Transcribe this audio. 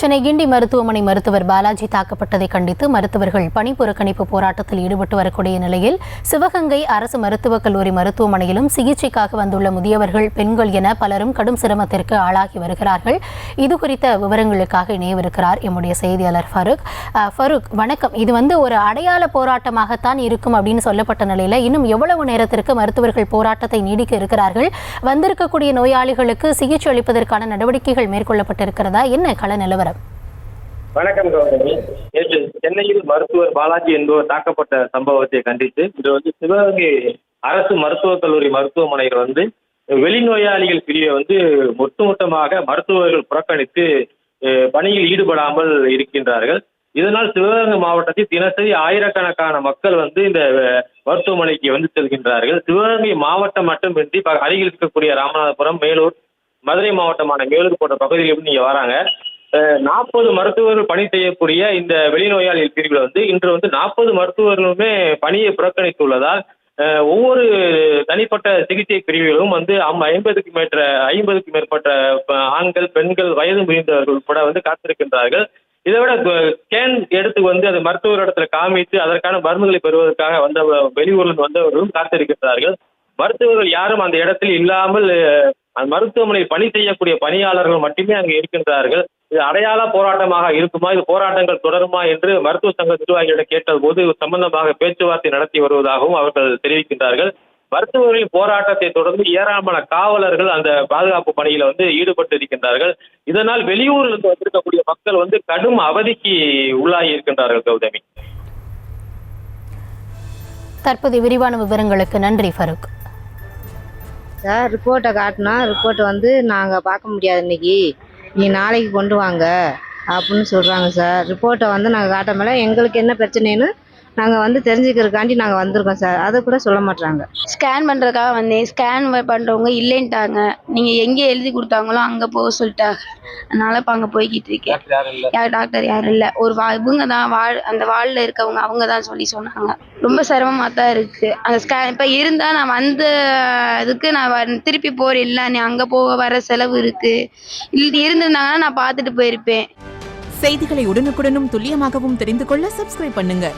சென்னை கிண்டி மருத்துவமனை மருத்துவர் பாலாஜி தாக்கப்பட்டதை கண்டித்து மருத்துவர்கள் பணி புறக்கணிப்பு போராட்டத்தில் ஈடுபட்டு வரக்கூடிய நிலையில் சிவகங்கை அரசு மருத்துவக் கல்லூரி மருத்துவமனையிலும் சிகிச்சைக்காக வந்துள்ள முதியவர்கள், பெண்கள் என பலரும் கடும் சிரமத்திற்கு ஆளாகி வருகிறார்கள். இது குறித்த விவரங்களுக்காக இணையவிருக்கிறார் எம்முடைய செய்தியாளர் ஃபருக். வணக்கம். இது ஒரு அடையாள போராட்டமாகத்தான் இருக்கும் அப்படின்னு சொல்லப்பட்ட நிலையில் இன்னும் எவ்வளவு நேரத்திற்கு மருத்துவர்கள் போராட்டத்தை நீடிக்க இருக்கிறார்கள்? வந்திருக்கக்கூடிய நோயாளிகளுக்கு சிகிச்சை அளிப்பதற்கான நடவடிக்கைகள் மேற்கொள்ளப்பட்டிருக்கிறதா? என்ன கள நிலவரம்? வணக்கம் கௌதமி. நேற்று சென்னையில் மருத்துவர் பாலாஜி என்பவர் தாக்கப்பட்ட சம்பவத்தை கண்டித்து இன்று சிவகங்கை அரசு மருத்துவக் கல்லூரி மருத்துவமனையில் வெளிநோயாளிகள் பிரிவை ஒட்டுமொத்தமாக மருத்துவர்கள் புறக்கணித்து பணியில் ஈடுபடாமல் இருக்கின்றார்கள். இதனால் சிவகங்கை மாவட்டத்தில் தினசரி ஆயிரக்கணக்கான மக்கள் இந்த மருத்துவமனைக்கு செல்கின்றார்கள். சிவகங்கை மாவட்டம் மட்டுமின்றி அருகில் இருக்கக்கூடிய ராமநாதபுரம், மேலூர், மதுரை மாவட்டமான மேலூர் போன்ற பகுதிகளிலும் நீங்க வராங்க. 40 மருத்துவர்கள் பணி செய்யக்கூடிய இந்த வெளிநோயாளிகள் பிரிவில் இன்று 40 மருத்துவர்களுமே பணியை புறக்கணித்துள்ளதால் ஒவ்வொரு தனிப்பட்ட சிகிச்சை பிரிவுகளும் 50க்கும் மேற்பட்ட ஆண்கள், பெண்கள், வயது முதிர்ந்தவர்கள் உட்பட காத்திருக்கின்றார்கள். இதை விட ஸ்கேன் எடுத்து அது மருத்துவர் இடத்துல காமித்து அதற்கான மருந்துகளை பெறுவதற்காக வெளியூரில் வந்தவர்களும் காத்திருக்கின்றார்கள். மருத்துவர்கள் யாரும் அந்த இடத்தில் இல்லாமல் மருத்துவமனையில் பணி செய்யக்கூடிய பணியாளர்கள் மட்டுமே அங்கு இருக்கின்றார்கள். இது அடையாள போராட்டமாக இருக்குமா, இது போராட்டங்கள் தொடருமா என்று மருத்துவ சங்க நிர்வாகிகளிடம் கேட்டபோது சம்பந்தமாக பேச்சுவார்த்தை நடத்தி வருவதாகவும் அவர்கள் தெரிவிக்கின்றார்கள். மருத்துவர்களின் போராட்டத்தை தொடர்ந்து ஏராளமான காவலர்கள் அந்த பாதுகாப்பு பணியில ஈடுபட்டு இருக்கின்றார்கள். இதனால் வெளியூரிலிருந்து வந்திருக்கக்கூடிய மக்கள் கடும் அவதிக்கு உள்ளாகி இருக்கின்றார்கள். கௌதமி, தற்போது விரிவான விவரங்களுக்கு நன்றி ஃபருக். சார், ரிப்போர்ட்டை காட்டினா ரிப்போர்ட்டை நாங்கள் பார்க்க முடியாது, இன்னைக்கு நீ நாளைக்கு கொண்டு வாங்க அப்படின்னு சொல்கிறாங்க சார். ரிப்போர்ட்டை நாங்கள் காட்ட மேலே எங்களுக்கு என்ன பிரச்சனைன்னு நாங்கள் தெரிஞ்சுக்கிறதுக்காண்டி நாங்கள் வந்திருக்கோம் சார். அதை கூட சொல்ல மாட்டாங்க. ஸ்கேன் பண்ணுறதுக்காக வந்தேன். ஸ்கேன் பண்ணுறவங்க இல்லைன்ட்டாங்க. நீங்கள் எங்கே எழுதி கொடுத்தாங்களோ அங்கே போக சொல்லிட்டாங்க. அதனால் இப்போ அங்கே போய்கிட்டு இருக்கேன். டாக்டர் யாரும் இல்லை. இவங்க தான் அந்த வார்டில் இருக்கவங்க, அவங்க தான் சொன்னாங்க. ரொம்ப சிரமமாக தான் இருக்குது. அந்த ஸ்கேன் இப்போ இருந்தால் நான் இதுக்கு நான் திருப்பி போகிறேன். இல்லை, நீ அங்கே போக வர செலவு இருக்குது. இல்லை இருந்திருந்தாங்கன்னா நான் பார்த்துட்டு போயிருப்பேன். செய்திகளை உடனுக்குடனும் துல்லியமாகவும் தெரிந்து கொள்ள சப்ஸ்கிரைப் பண்ணுங்க.